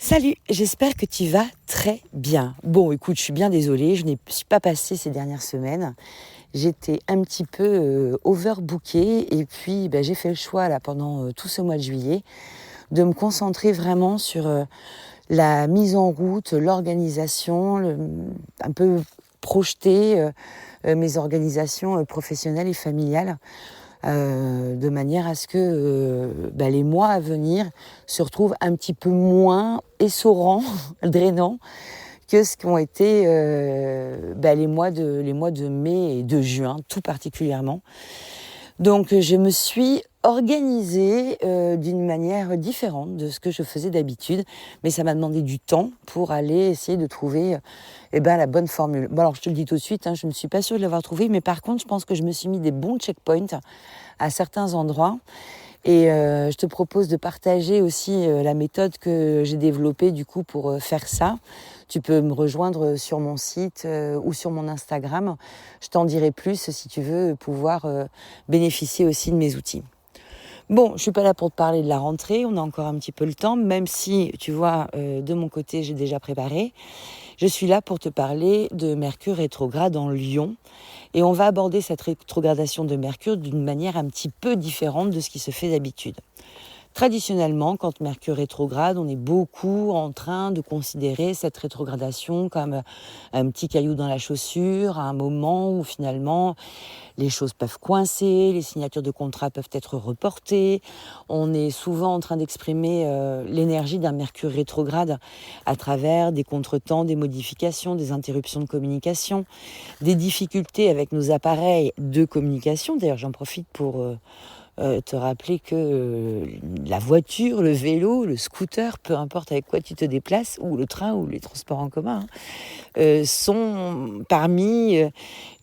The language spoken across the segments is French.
Salut, j'espère que tu vas très bien. Bon, écoute, je suis bien désolée, je ne suis pas passée ces dernières semaines. J'étais un petit peu overbookée et puis j'ai fait le choix là pendant tout ce mois de juillet de me concentrer vraiment sur la mise en route, l'organisation, un peu projeter mes organisations professionnelles et familiales de manière à ce que les mois à venir se retrouvent un petit peu moins essorants, drainants, que ce qu'ont été les mois de mai et de juin, tout particulièrement. Donc je me suis organisée d'une manière différente de ce que je faisais d'habitude, mais ça m'a demandé du temps pour aller essayer de trouver la bonne formule. Bon alors je te le dis tout de suite, je ne suis pas sûre de l'avoir trouvé, mais par contre je pense que je me suis mis des bons checkpoints à certains endroits. Et je te propose de partager aussi la méthode que j'ai développée du coup pour faire ça. Tu peux me rejoindre sur mon site ou sur mon Instagram. Je t'en dirai plus si tu veux pouvoir bénéficier aussi de mes outils. Bon, je suis pas là pour te parler de la rentrée, on a encore un petit peu le temps, même si, tu vois, de mon côté, j'ai déjà préparé. Je suis là pour te parler de Mercure rétrograde en Lion. Et on va aborder cette rétrogradation de Mercure d'une manière un petit peu différente de ce qui se fait d'habitude. Traditionnellement, quand Mercure rétrograde, on est beaucoup en train de considérer cette rétrogradation comme un petit caillou dans la chaussure, à un moment où finalement les choses peuvent coincer, les signatures de contrats peuvent être reportées. On est souvent en train d'exprimer l'énergie d'un Mercure rétrograde à travers des contretemps, des modifications, des interruptions de communication, des difficultés avec nos appareils de communication. D'ailleurs, j'en profite pour te rappeler que la voiture, le vélo, le scooter, peu importe avec quoi tu te déplaces, ou le train ou les transports en commun, sont parmi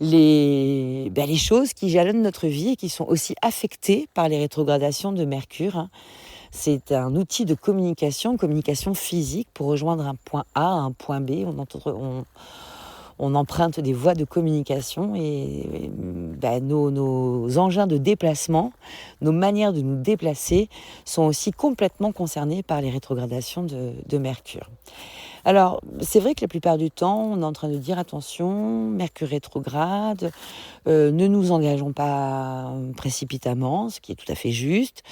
les choses qui jalonnent notre vie et qui sont aussi affectées par les rétrogradations de Mercure. C'est un outil de communication physique pour rejoindre un point A à un point B. On emprunte des voies de communication et nos engins de déplacement, nos manières de nous déplacer sont aussi complètement concernés par les rétrogradations de Mercure. Alors, c'est vrai que la plupart du temps, on est en train de dire attention, Mercure rétrograde, ne nous engageons pas précipitamment, ce qui est tout à fait juste.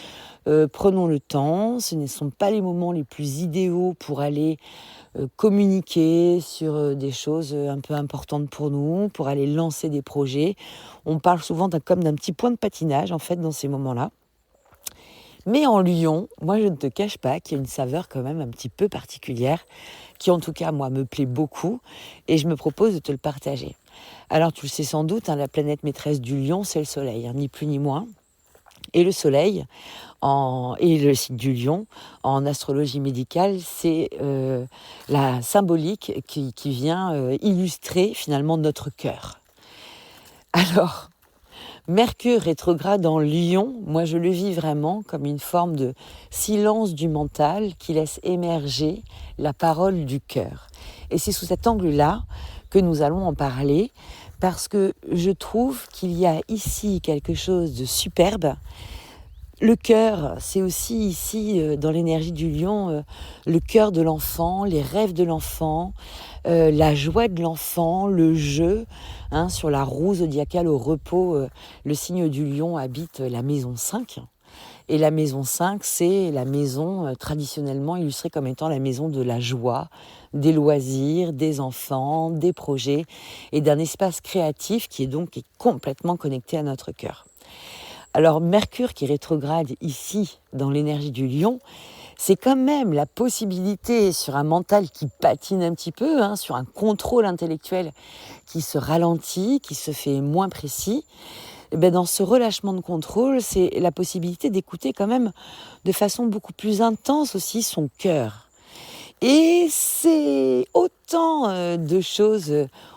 Prenons le temps, ce ne sont pas les moments les plus idéaux pour aller communiquer sur des choses un peu importantes pour nous, pour aller lancer des projets. On parle souvent comme d'un petit point de patinage, en fait, dans ces moments-là. Mais en Lion, moi, je ne te cache pas qu'il y a une saveur quand même un petit peu particulière, qui en tout cas, moi, me plaît beaucoup, et je me propose de te le partager. Alors, tu le sais sans doute, la planète maîtresse du Lion, c'est le Soleil, ni plus ni moins. Et le Soleil, et le signe du Lion, en astrologie médicale, c'est la symbolique qui vient illustrer finalement notre cœur. Alors, Mercure rétrograde en Lion, moi je le vis vraiment comme une forme de silence du mental qui laisse émerger la parole du cœur. Et c'est sous cet angle-là que nous allons en parler, parce que je trouve qu'il y a ici quelque chose de superbe. Le cœur, c'est aussi ici, dans l'énergie du Lion, le cœur de l'enfant, les rêves de l'enfant, la joie de l'enfant, le jeu. Sur la roue zodiacale au repos, le signe du Lion habite la maison 5. Et la maison 5, c'est la maison traditionnellement illustrée comme étant la maison de la joie, des loisirs, des enfants, des projets et d'un espace créatif qui est complètement connecté à notre cœur. Alors Mercure qui rétrograde ici dans l'énergie du Lion, c'est quand même la possibilité sur un mental qui patine un petit peu, sur un contrôle intellectuel qui se ralentit, qui se fait moins précis. Et dans ce relâchement de contrôle, c'est la possibilité d'écouter quand même de façon beaucoup plus intense aussi son cœur. Et c'est autant de choses,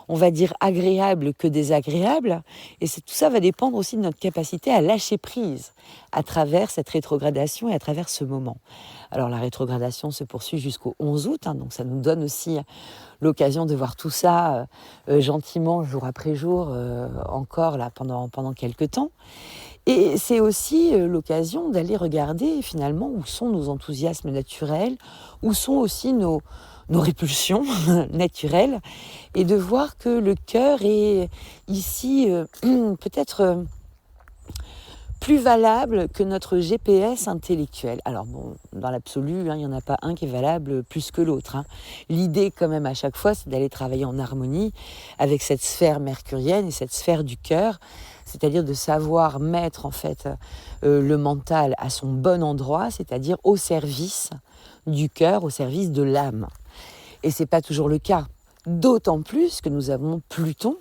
on va dire, agréables que désagréables. Et tout ça va dépendre aussi de notre capacité à lâcher prise à travers cette rétrogradation et à travers ce moment. Alors la rétrogradation se poursuit jusqu'au 11 août, donc ça nous donne aussi l'occasion de voir tout ça gentiment, jour après jour, encore là, pendant quelques temps. Et c'est aussi l'occasion d'aller regarder finalement où sont nos enthousiasmes naturels, où sont aussi nos répulsions naturelles, et de voir que le cœur est ici peut-être plus valable que notre GPS intellectuel. Alors bon, dans l'absolu, il n'y en a pas un qui est valable plus que l'autre. L'idée quand même à chaque fois, c'est d'aller travailler en harmonie avec cette sphère mercurienne et cette sphère du cœur, c'est-à-dire de savoir mettre en fait le mental à son bon endroit, c'est-à-dire au service du cœur, au service de l'âme. Et c'est pas toujours le cas. D'autant plus que nous avons Pluton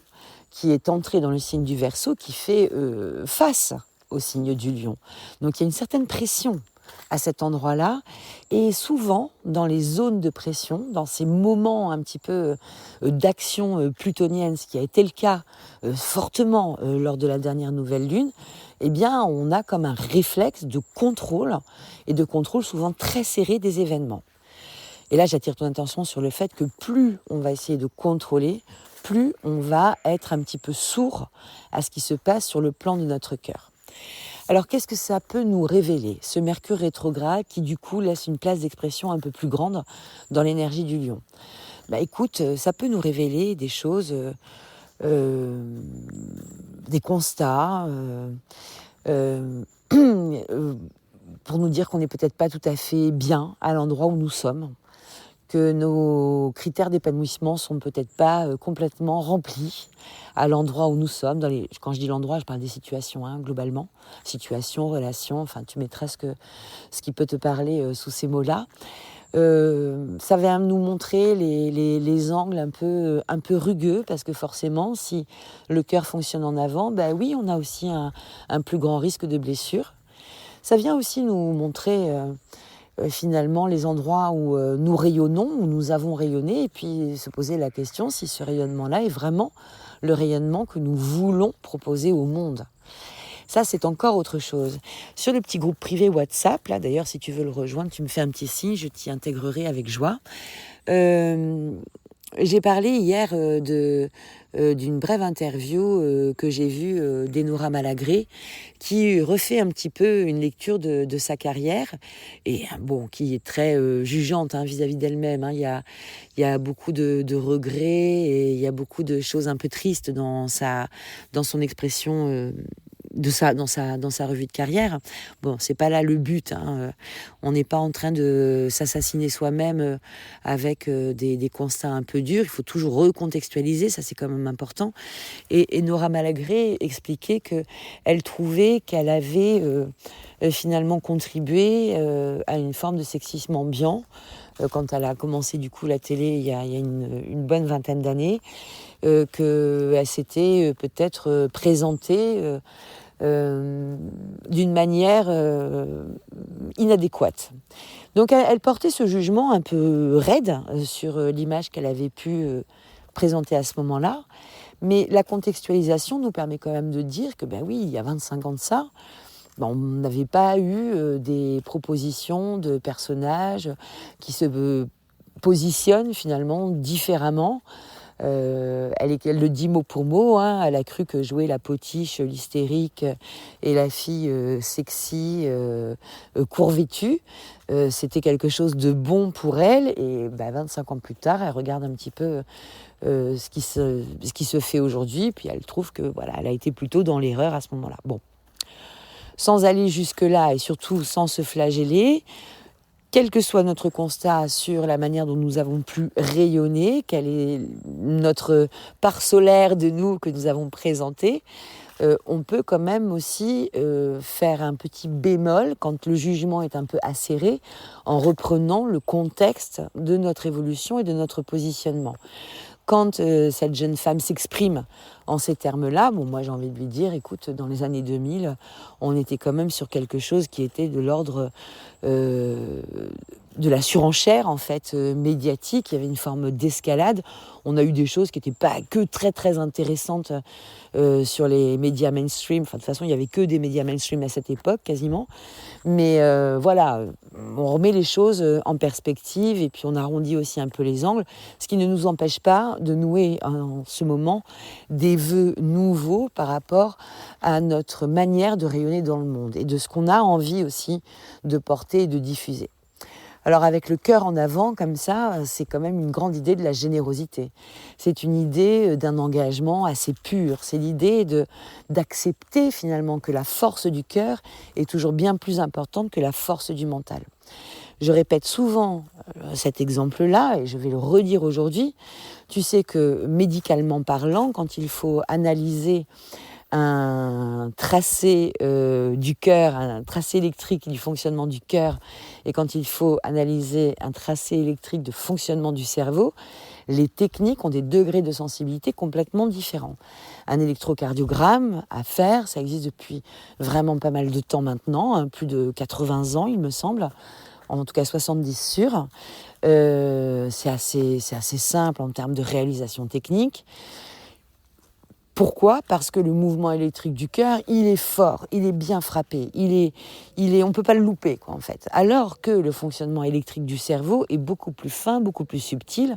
qui est entré dans le signe du Verseau, qui fait face au signe du Lion. Donc il y a une certaine pression à cet endroit-là, et souvent dans les zones de pression, dans ces moments un petit peu d'action plutonienne, ce qui a été le cas fortement lors de la dernière nouvelle lune, eh bien on a comme un réflexe de contrôle, et de contrôle souvent très serré des événements. Et là j'attire ton attention sur le fait que plus on va essayer de contrôler, plus on va être un petit peu sourd à ce qui se passe sur le plan de notre cœur. Alors qu'est-ce que ça peut nous révéler, ce Mercure rétrograde qui du coup laisse une place d'expression un peu plus grande dans l'énergie du Lion? Écoute, ça peut nous révéler des choses, des constats, pour nous dire qu'on n'est peut-être pas tout à fait bien à l'endroit où nous sommes, que nos critères d'épanouissement sont peut-être pas complètement remplis à l'endroit où nous sommes. Quand je dis l'endroit, je parle des situations, globalement. Situations, relations, enfin tu mettras ce qui peut te parler sous ces mots-là. Ça va nous montrer les angles un peu rugueux, parce que forcément, si le cœur fonctionne en avant, oui, on a aussi un plus grand risque de blessure. Ça vient aussi nous montrer finalement les endroits où nous rayonnons, où nous avons rayonné, et puis se poser la question si ce rayonnement-là est vraiment le rayonnement que nous voulons proposer au monde. Ça, c'est encore autre chose. Sur le petit groupe privé WhatsApp, là d'ailleurs, si tu veux le rejoindre, tu me fais un petit signe, je t'y intégrerai avec joie. J'ai parlé hier d'une brève interview que j'ai vue d'Enora Malagré, qui refait un petit peu une lecture de sa carrière, et qui est très jugeante vis-à-vis d'elle-même. Il y a beaucoup de regrets, et il y a beaucoup de choses un peu tristes dans son expression dans sa revue de carrière. Bon, c'est pas là le but. On n'est pas en train de s'assassiner soi-même avec des constats un peu durs. Il faut toujours recontextualiser, ça c'est quand même important. Et Nora Malagré expliquait qu'elle trouvait qu'elle avait finalement contribué à une forme de sexisme ambiant quand elle a commencé du coup la télé il y a une bonne vingtaine d'années, qu'elle s'était peut-être présentée d'une manière inadéquate. Donc elle portait ce jugement un peu raide sur l'image qu'elle avait pu présenter à ce moment-là, mais la contextualisation nous permet quand même de dire que oui, il y a 25 ans de ça, on n'avait pas eu des propositions de personnages qui se positionnent finalement différemment. Elle le dit mot pour mot, elle a cru que jouer la potiche, l'hystérique et la fille sexy, court-vêtue, c'était quelque chose de bon pour elle. Et 25 ans plus tard, elle regarde un petit peu ce qui se fait aujourd'hui, puis elle trouve que elle a été plutôt dans l'erreur à ce moment-là. Bon, sans aller jusque-là et surtout sans se flageller, quel que soit notre constat sur la manière dont nous avons pu rayonner, quelle est notre part solaire de nous que nous avons présentée, on peut quand même aussi faire un petit bémol quand le jugement est un peu acéré, en reprenant le contexte de notre évolution et de notre positionnement. Quand cette jeune femme s'exprime en ces termes-là, moi j'ai envie de lui dire, écoute, dans les années 2000, on était quand même sur quelque chose qui était de l'ordre de la surenchère en fait médiatique. Il y avait une forme d'escalade. On a eu des choses qui n'étaient pas que très très intéressantes sur les médias mainstream. Enfin, de toute façon, il n'y avait que des médias mainstream à cette époque quasiment. Mais on remet les choses en perspective et puis on arrondit aussi un peu les angles, ce qui ne nous empêche pas de nouer en ce moment des des vœux nouveaux par rapport à notre manière de rayonner dans le monde et de ce qu'on a envie aussi de porter et de diffuser. Alors avec le cœur en avant, comme ça, c'est quand même une grande idée de la générosité. C'est une idée d'un engagement assez pur. C'est l'idée d'accepter finalement que la force du cœur est toujours bien plus importante que la force du mental. Je répète souvent cet exemple-là, et je vais le redire aujourd'hui. Tu sais que médicalement parlant, quand il faut analyser un tracé du cœur, un tracé électrique du fonctionnement du cœur, et quand il faut analyser un tracé électrique de fonctionnement du cerveau, les techniques ont des degrés de sensibilité complètement différents. Un électrocardiogramme à faire, ça existe depuis vraiment pas mal de temps maintenant, plus de 80 ans il me semble, en tout cas 70 sûrs. C'est assez simple en termes de réalisation technique. Pourquoi ? Parce que le mouvement électrique du cœur, il est fort, il est bien frappé, on ne peut pas le louper, en fait. Alors que le fonctionnement électrique du cerveau est beaucoup plus fin, beaucoup plus subtil.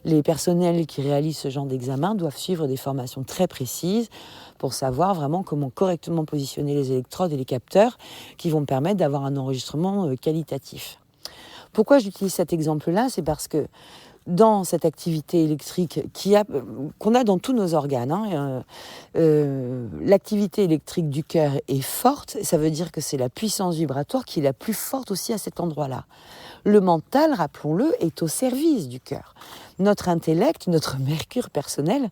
Les personnels qui réalisent ce genre d'examen doivent suivre des formations très précises pour savoir vraiment comment correctement positionner les électrodes et les capteurs qui vont permettre d'avoir un enregistrement qualitatif. Pourquoi j'utilise cet exemple-là ? C'est parce que dans cette activité électrique qu'on a dans tous nos organes, l'activité électrique du cœur est forte, ça veut dire que c'est la puissance vibratoire qui est la plus forte aussi à cet endroit-là. Le mental, rappelons-le, est au service du cœur. Notre intellect, notre mercure personnel,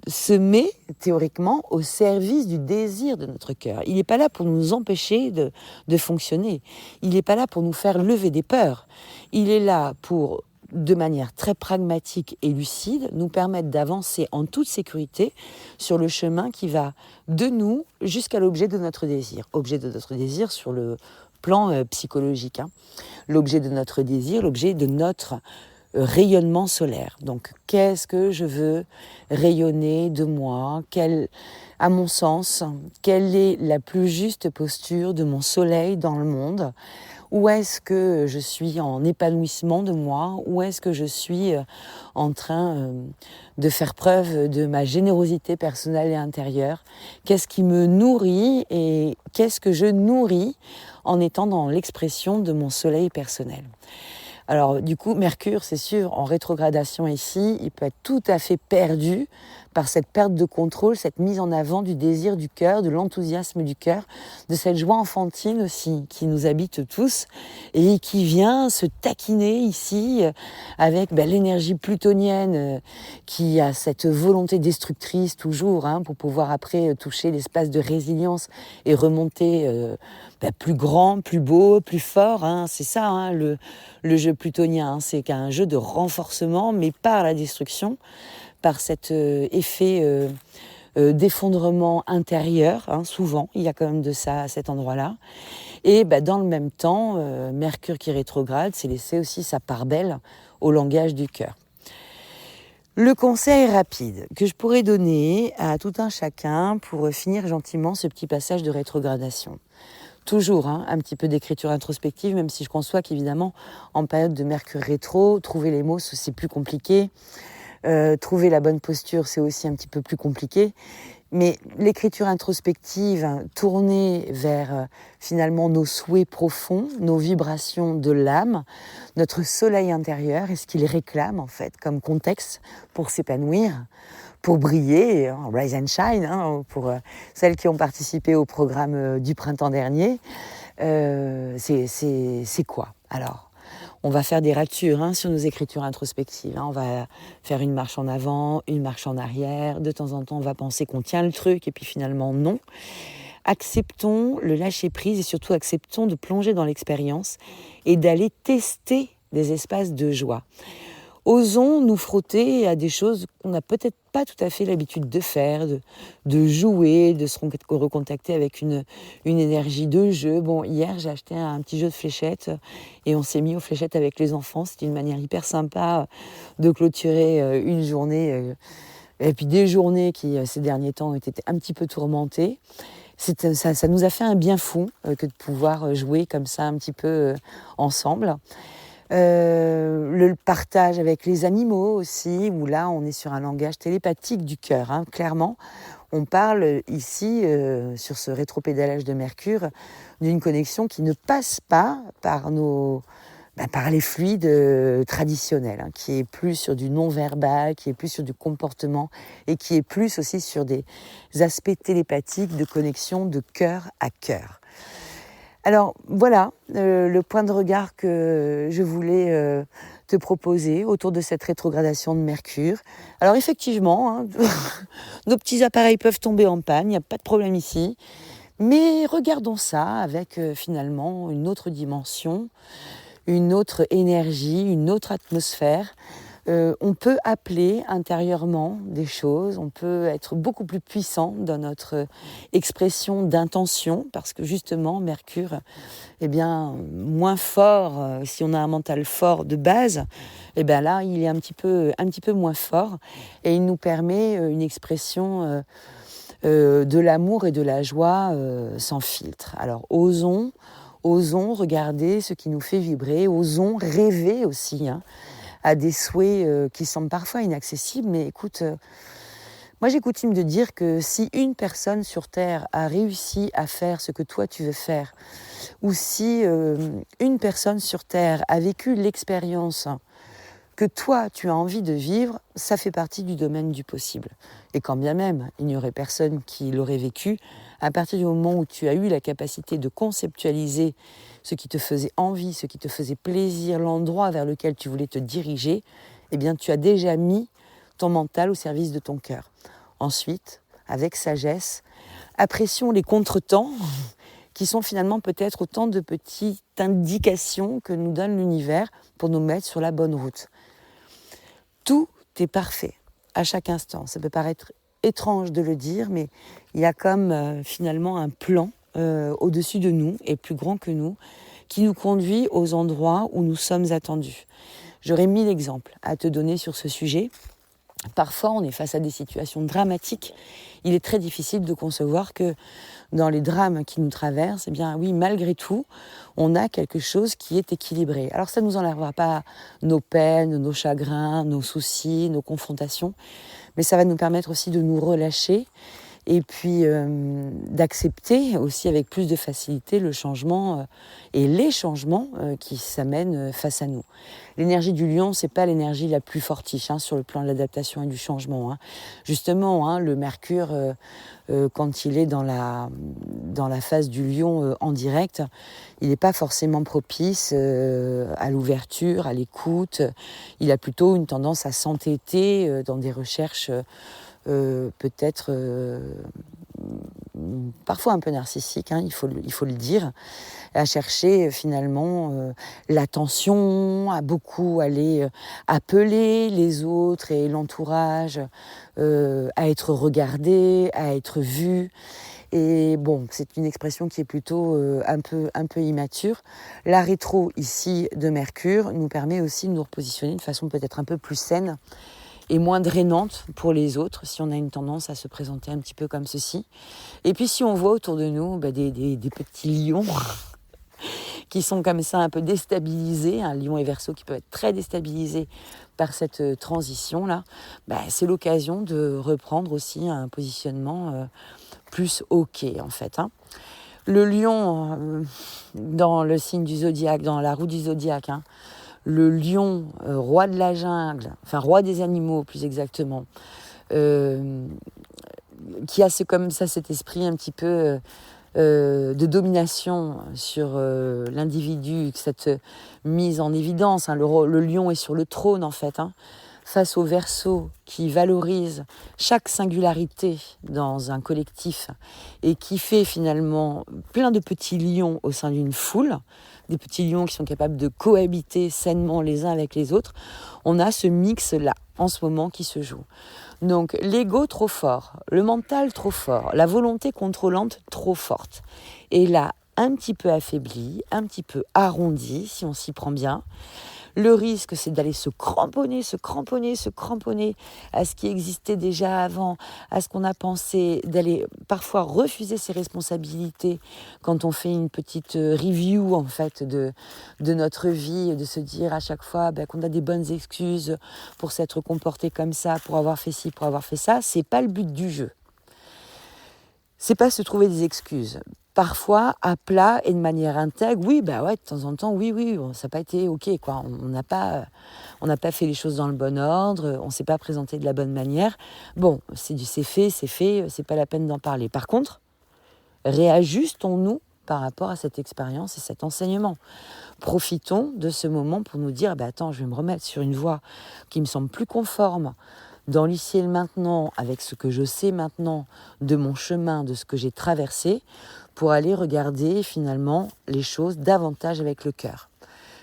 se met théoriquement au service du désir de notre cœur. Il n'est pas là pour nous empêcher de fonctionner. Il n'est pas là pour nous faire lever des peurs. Il est là pour, de manière très pragmatique et lucide, nous permettre d'avancer en toute sécurité sur le chemin qui va de nous jusqu'à l'objet de notre désir. Objet de notre désir sur le plan psychologique. L'objet de notre désir, l'objet de notre rayonnement solaire. Donc, qu'est-ce que je veux rayonner de moi ? À mon sens, quelle est la plus juste posture de mon soleil dans le monde ? Où est-ce que je suis en épanouissement de moi ? Où est-ce que je suis en train de faire preuve de ma générosité personnelle et intérieure ? Qu'est-ce qui me nourrit et qu'est-ce que je nourris en étant dans l'expression de mon soleil personnel ? Alors du coup, Mercure, c'est sûr, en rétrogradation ici, il peut être tout à fait perdu par cette perte de contrôle, cette mise en avant du désir du cœur, de l'enthousiasme du cœur, de cette joie enfantine aussi qui nous habite tous et qui vient se taquiner ici avec l'énergie plutonienne qui a cette volonté destructrice toujours pour pouvoir après toucher l'espace de résilience et remonter plus grand, plus beau, plus fort. C'est ça le jeu plutonien, c'est qu'un jeu de renforcement mais par la destruction, par cet effet d'effondrement intérieur, souvent, il y a quand même de ça à cet endroit-là. Et dans le même temps, Mercure qui rétrograde, c'est laisser aussi sa part belle au langage du cœur. Le conseil rapide que je pourrais donner à tout un chacun pour finir gentiment ce petit passage de rétrogradation. Toujours un petit peu d'écriture introspective, même si je conçois qu'évidemment, en période de Mercure rétro, trouver les mots, c'est plus compliqué. Trouver la bonne posture, c'est aussi un petit peu plus compliqué. Mais l'écriture introspective, tournée vers finalement nos souhaits profonds, nos vibrations de l'âme, notre soleil intérieur et ce qu'il réclame en fait comme contexte pour s'épanouir, pour briller, rise and shine, pour celles qui ont participé au programme du printemps dernier. C'est quoi alors ? On va faire des ratures sur nos écritures introspectives. On va faire une marche en avant, une marche en arrière. De temps en temps, on va penser qu'on tient le truc et puis finalement, non. Acceptons le lâcher-prise et surtout acceptons de plonger dans l'expérience et d'aller tester des espaces de joie. Osons nous frotter à des choses qu'on n'a peut-être pas tout à fait l'habitude de faire, de jouer, de se recontacter avec une énergie de jeu. Bon, hier, j'ai acheté un petit jeu de fléchettes et on s'est mis aux fléchettes avec les enfants. C'était une manière hyper sympa de clôturer une journée. Et puis des journées qui, ces derniers temps, ont été un petit peu tourmentées. Ça nous a fait un bien fou que de pouvoir jouer comme ça un petit peu ensemble. le partage avec les animaux aussi, où là on est sur un langage télépathique du cœur, hein, clairement. On parle ici, sur ce rétropédalage de Mercure, d'une connexion qui ne passe pas par par les fluides traditionnels, hein, qui est plus sur du non-verbal, qui est plus sur du comportement et qui est plus aussi sur des aspects télépathiques de connexion de cœur à cœur. Alors voilà le point de regard que je voulais te proposer autour de cette rétrogradation de Mercure. Alors effectivement, hein, nos petits appareils peuvent tomber en panne, il n'y a pas de problème ici. Mais regardons ça avec finalement une autre dimension, une autre énergie, une autre atmosphère. On peut appeler intérieurement des choses, on peut être beaucoup plus puissant dans notre expression d'intention, parce que justement, Mercure est bien moins fort, si on a un mental fort de base, et bien là, il est un petit peu moins fort, et il nous permet une expression de l'amour et de la joie sans filtre. Alors, osons regarder ce qui nous fait vibrer, osons rêver aussi, hein, à des souhaits qui semblent parfois inaccessibles, mais écoute, moi j'ai coutume de dire que si une personne sur Terre a réussi à faire ce que toi tu veux faire, ou si une personne sur Terre a vécu l'expérience que toi tu as envie de vivre, ça fait partie du domaine du possible. Et quand bien même il n'y aurait personne qui l'aurait vécu, à partir du moment où tu as eu la capacité de conceptualiser ce qui te faisait envie, ce qui te faisait plaisir, l'endroit vers lequel tu voulais te diriger, eh bien tu as déjà mis ton mental au service de ton cœur. Ensuite, avec sagesse, apprécions les contretemps qui sont finalement peut-être autant de petites indications que nous donne l'univers pour nous mettre sur la bonne route. Tout est parfait à chaque instant. Ça peut paraître étrange de le dire, mais il y a comme finalement un plan au-dessus de nous et plus grand que nous qui nous conduit aux endroits où nous sommes attendus. J'aurais 1000 exemples à te donner sur ce sujet. Parfois, on est face à des situations dramatiques. Il est très difficile de concevoir que dans les drames qui nous traversent, eh bien oui, malgré tout, on a quelque chose qui est équilibré. Alors ça ne nous enlèvera pas nos peines, nos chagrins, nos soucis, nos confrontations, mais ça va nous permettre aussi de nous relâcher et puis d'accepter aussi avec plus de facilité le changement et les changements qui s'amènent face à nous. L'énergie du lion, c'est pas l'énergie la plus fortiche hein, sur le plan de l'adaptation et du changement. Hein. Justement, hein, le Mercure, quand il est dans la phase du lion en direct, il n'est pas forcément propice à l'ouverture, à l'écoute. Il a plutôt une tendance à s'entêter dans des recherches peut-être parfois un peu narcissique, hein, il faut le dire, à chercher finalement l'attention, à beaucoup aller appeler les autres et l'entourage, à être regardé, à être vu. Et bon, c'est une expression qui est plutôt un peu immature. La rétro ici de Mercure nous permet aussi de nous repositionner de façon peut-être un peu plus saine et moins drainante pour les autres, si on a une tendance à se présenter un petit peu comme ceci. Et puis si on voit autour de nous des petits lions qui sont comme ça un peu déstabilisés, un lion et verseau qui peuvent être très déstabilisés par cette transition-là, c'est l'occasion de reprendre aussi un positionnement plus OK en fait. Hein. Le lion, dans le signe du zodiaque, dans la roue du zodiaque, hein, le lion, roi de la jungle, enfin roi des animaux plus exactement, qui a comme ça cet esprit un petit peu de domination sur l'individu, cette mise en évidence. Hein, le lion est sur le trône en fait, hein, face au Verseau qui valorise chaque singularité dans un collectif et qui fait finalement plein de petits lions au sein d'une foule, des petits lions qui sont capables de cohabiter sainement les uns avec les autres. On a ce mix-là en ce moment qui se joue. Donc l'ego trop fort, le mental trop fort, la volonté contrôlante trop forte. Et là, un petit peu affaibli, un petit peu arrondi, si on s'y prend bien. Le risque, c'est d'aller se cramponner à ce qui existait déjà avant, à ce qu'on a pensé, d'aller parfois refuser ses responsabilités quand on fait une petite review en fait de notre vie, de se dire à chaque fois qu'on a des bonnes excuses pour s'être comporté comme ça, pour avoir fait ci, pour avoir fait ça. C'est pas le but du jeu. C'est pas se trouver des excuses. Parfois, à plat et de manière intègre, oui, de temps en temps, oui, ça n'a pas été OK, quoi. On n'a pas fait les choses dans le bon ordre, on ne s'est pas présenté de la bonne manière. Bon, c'est fait, c'est pas la peine d'en parler. Par contre, réajustons-nous par rapport à cette expérience et cet enseignement. Profitons de ce moment pour nous dire, attends, je vais me remettre sur une voie qui me semble plus conforme dans l'ici et le maintenant, avec ce que je sais maintenant de mon chemin, de ce que j'ai traversé, pour aller regarder finalement les choses davantage avec le cœur.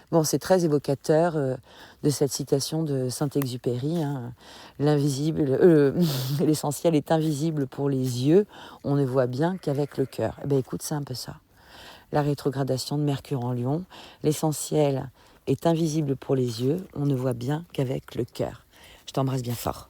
Bon, c'est très évocateur de cette citation de Saint-Exupéry, hein, l'essentiel est invisible pour les yeux, on ne voit bien qu'avec le cœur. Écoute, c'est un peu ça. La rétrogradation de Mercure en Lion, l'essentiel est invisible pour les yeux, on ne voit bien qu'avec le cœur. Je t'embrasse bien fort.